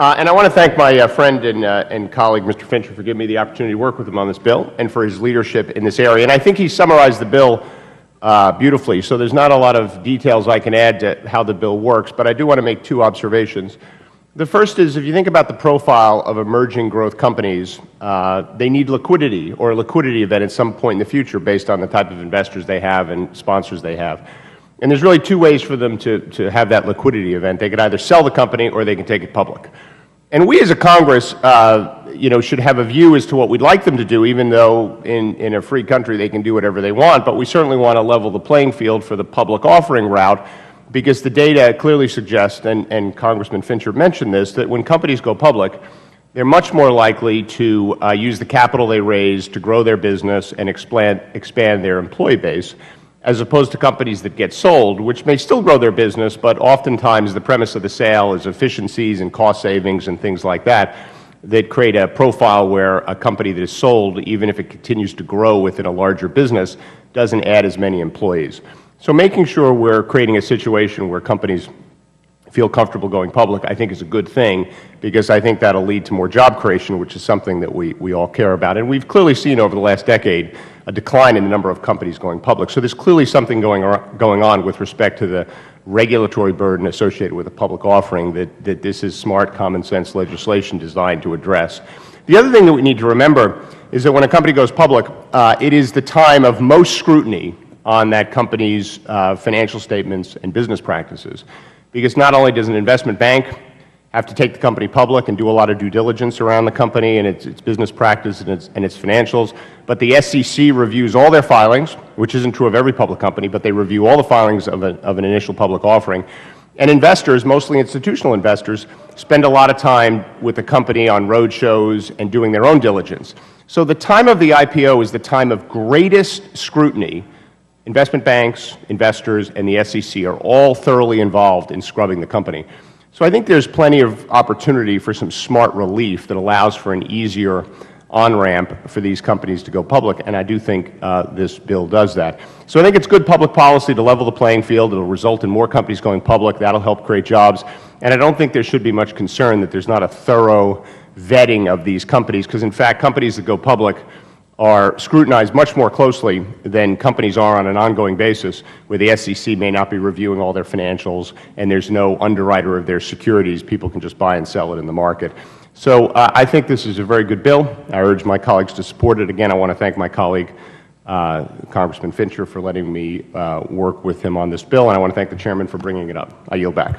And I want to thank my friend and colleague, Mr. Fincher, for giving me the opportunity to work with him on this bill and for his leadership in this area. And I think he summarized the bill beautifully, so there's not a lot of details I can add to how the bill works, but I do want to make two observations. The first is, if you think about the profile of emerging growth companies, they need liquidity or a liquidity event at some point in the future based on the type of investors they have and sponsors they have. And there's really two ways for them to have that liquidity event. They could either sell the company or they can take it public. And we as a Congress, should have a view as to what we'd like them to do, even though in a free country they can do whatever they want, but we certainly want to level the playing field for the public offering route, because the data clearly suggests, and Congressman Fincher mentioned this, that when companies go public, they're much more likely to use the capital they raise to grow their business and expand their employee base, as opposed to companies that get sold, which may still grow their business, but oftentimes the premise of the sale is efficiencies and cost savings and things like that that create a profile where a company that is sold, even if it continues to grow within a larger business, doesn't add as many employees. So making sure we're creating a situation where companies feel comfortable going public, I think, is a good thing, because I think that will lead to more job creation, which is something that we all care about. And we've clearly seen over the last decade a decline in the number of companies going public. So there's clearly something going on with respect to the regulatory burden associated with a public offering that this is smart, common sense legislation designed to address. The other thing that we need to remember is that when a company goes public, it is the time of most scrutiny on that company's financial statements and business practices. Because not only does an investment bank have to take the company public and do a lot of due diligence around the company and its business practice and its financials, but the SEC reviews all their filings, which isn't true of every public company, but they review all the filings of an initial public offering. And investors, mostly institutional investors, spend a lot of time with the company on road shows and doing their own diligence. So the time of the IPO is the time of greatest scrutiny. Investment banks, investors, and the SEC are all thoroughly involved in scrubbing the company. So I think there's plenty of opportunity for some smart relief that allows for an easier on-ramp for these companies to go public, and I do think this bill does that. So I think it's good public policy to level the playing field. It will result in more companies going public. That will help create jobs. And I don't think there should be much concern that there's not a thorough vetting of these companies, because in fact companies that go public are scrutinized much more closely than companies are on an ongoing basis, where the SEC may not be reviewing all their financials and there's no underwriter of their securities. People can just buy and sell it in the market. So I think this is a very good bill. I urge my colleagues to support it. Again, I want to thank my colleague, Congressman Fincher, for letting me work with him on this bill, and I want to thank the Chairman for bringing it up. I yield back.